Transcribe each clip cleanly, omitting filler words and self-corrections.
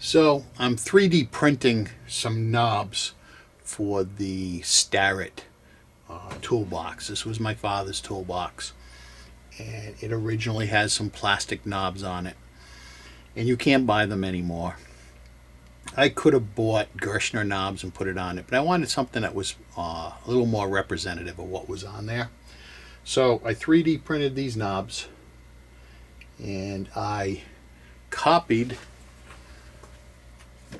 So I'm 3D printing some knobs for the Starrett toolbox. This was my father's toolbox, and it originally has some plastic knobs on it, and you can't buy them anymore. I could have bought Gershner knobs and put it on it, but I wanted something that was a little more representative of what was on there. So I 3D printed these knobs, and I copied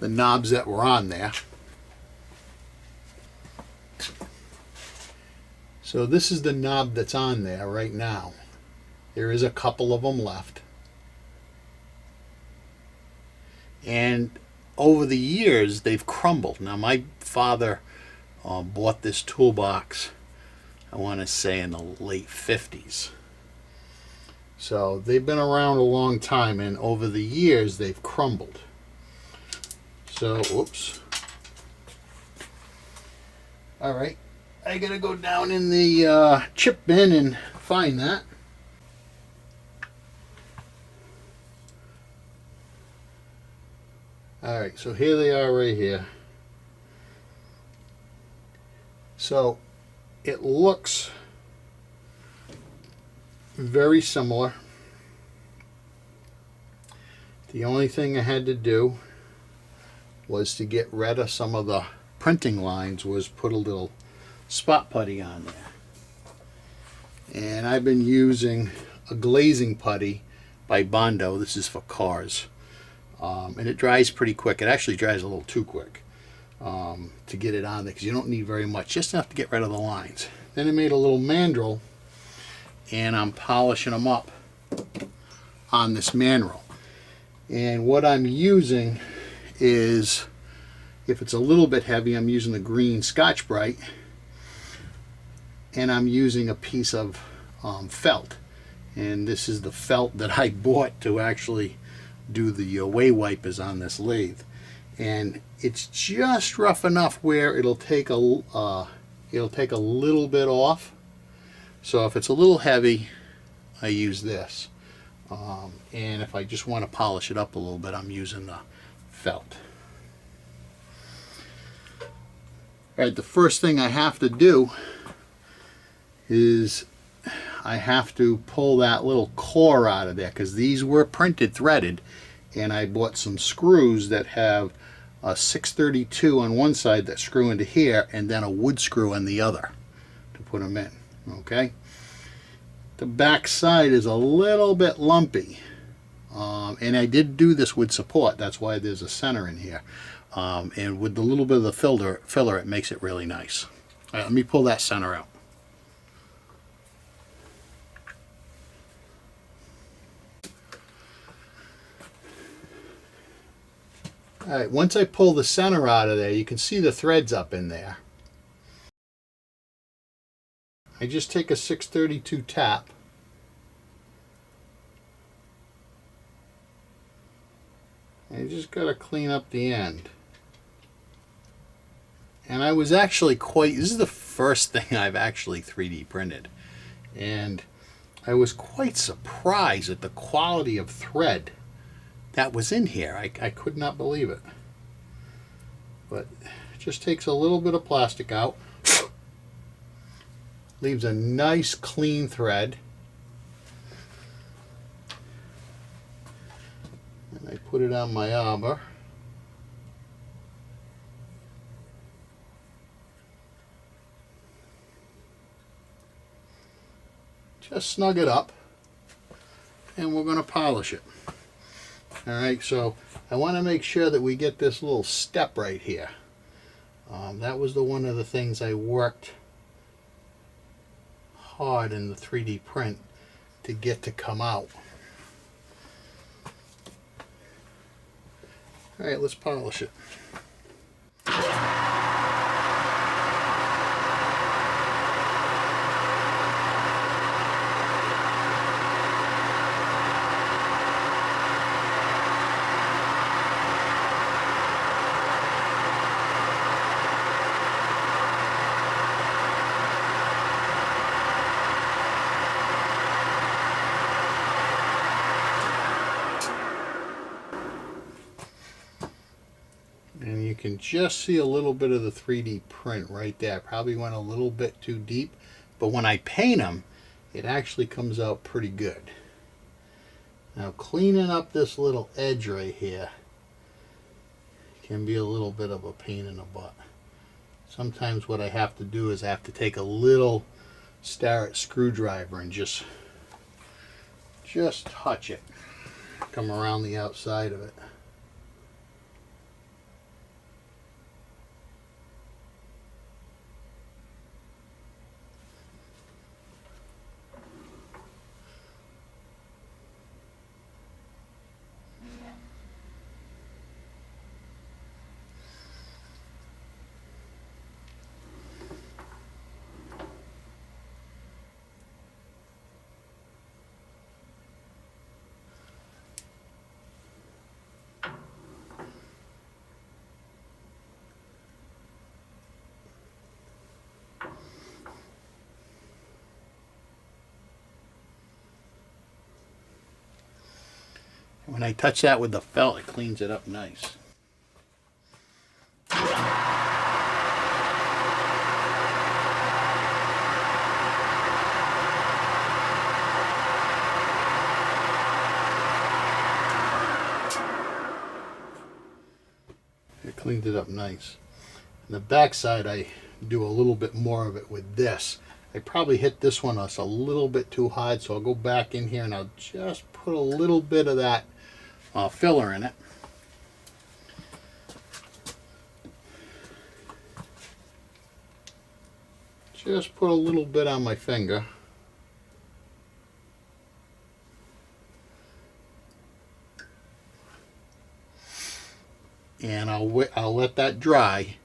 the knobs that were on there. So this is the knob that's on there right now. There is a couple of them left. And over the years, they've crumbled. Now, my father bought this toolbox, I want to say, in the late 50s. So they've been around a long time, and over the years, they've crumbled. So, whoops. All right. I got to go down in the chip bin and find that. All right, so here they are right here. So it looks very similar. The only thing I had to do was to get rid of some of the printing lines was put a little spot putty on there. And I've been using a glazing putty by Bondo. This is for cars. And it dries pretty quick. It actually dries a little too quick to get it on there, because you don't need very much, just enough to get rid of the lines. Then I made a little mandrel, and I'm polishing them up on this mandrel. And what I'm using is, if it's a little bit heavy, I'm using the green Scotch-Brite, and I'm using a piece of felt. And this is the felt that I bought to actually do the away wipers on this lathe, and it's just rough enough where it'll take a little bit off. So if it's a little heavy, I use this, and if I just want to polish it up a little bit, I'm using the felt. All right, the first thing I have to do is I have to pull that little core out of there, because these were printed threaded, and I bought some screws that have a 632 on one side that screw into here, and then a wood screw on the other to put them in. Okay, the back side is a little bit lumpy, and I did do this with support. That's why there's a center in here, and with a little bit of the filler, it makes it really nice. All right, let me pull that center out. Alright, once I pull the center out of there, you can see the threads up in there. I just take a 632 tap, and you just got to clean up the end. And I was actually this is the first thing I've actually 3D printed, and I was quite surprised at the quality of thread that was in here. I could not believe it. But it just takes a little bit of plastic out, leaves a nice clean thread, and I put it on my arbor. Just snug it up, and we're going to polish it. Alright, so I want to make sure that we get this little step right here. That was one of the things I worked hard in the 3D print to get to come out. Alright, let's polish it. can just see a little bit of the 3D print right there. Probably went a little bit too deep, but when I paint them, it actually comes out pretty good. Now cleaning up this little edge right here can be a little bit of a pain in the butt. Sometimes what I have to do is I have to take a little Starrett screwdriver and just touch it. Come around the outside of it. When I touch that with the felt, it cleans it up nice. It cleans it up nice. And the back side, I do a little bit more of it with this. I probably hit this one a little bit too hard, so I'll go back in here and I'll just put a little bit of that filler in it. Just put a little bit on my finger. And I'll let that dry,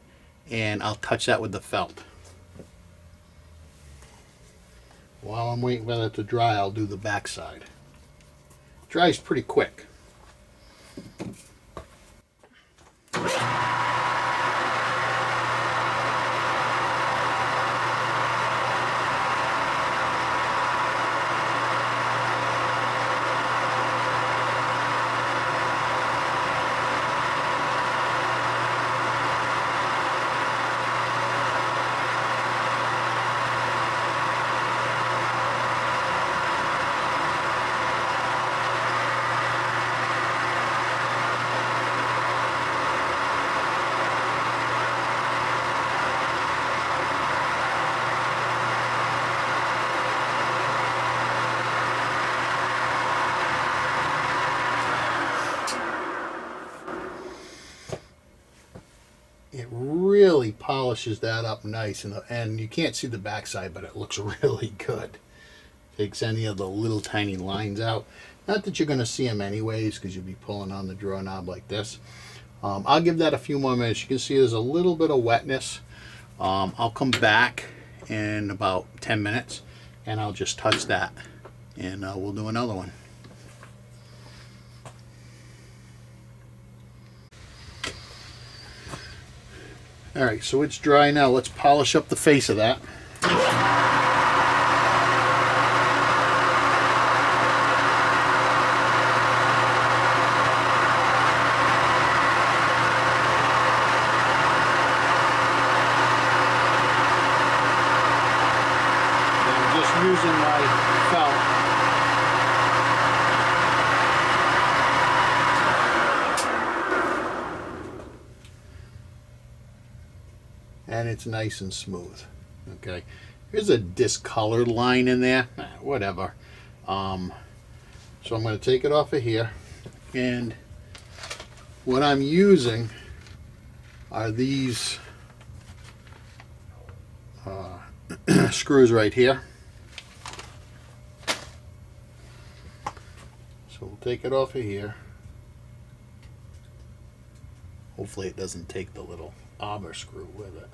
and I'll touch that with the felt. While I'm waiting for that to dry, I'll do the back side. It dries pretty quick. It really polishes that up nice, and you can't see the backside, but it looks really good. Takes any of the little tiny lines out. Not that you're going to see them anyways, because you'll be pulling on the drawer knob like this. I'll give that a few more minutes. You can see there's a little bit of wetness. I'll come back in about 10 minutes, and I'll just touch that, and we'll do another one. Alright, so it's dry now. Let's polish up the face of that. And I'm just using my felt. And it's nice and smooth. Okay, there's a discolored line in there, whatever. So I'm going to take it off of here, and what I'm using are these screws right here. So we'll take it off of here. Hopefully it doesn't take the little arbor screw with it.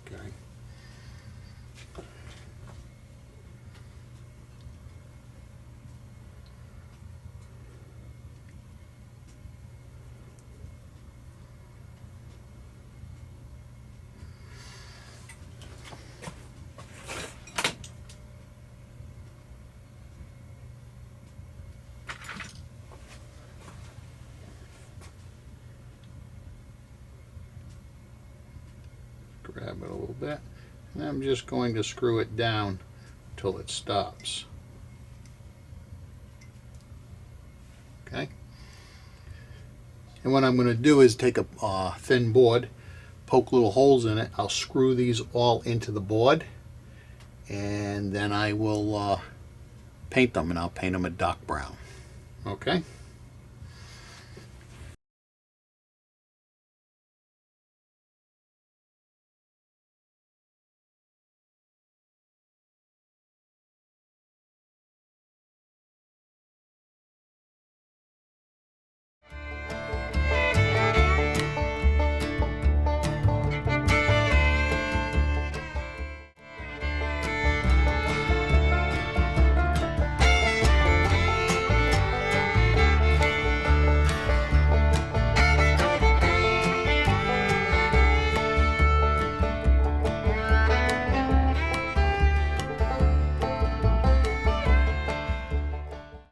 Okay. grab it a little bit, and I'm just going to screw it down till it stops. Okay. And what I'm going to do is take a thin board, poke little holes in it. I'll screw these all into the board, and then I will paint them, and I'll paint them a dark brown. Okay.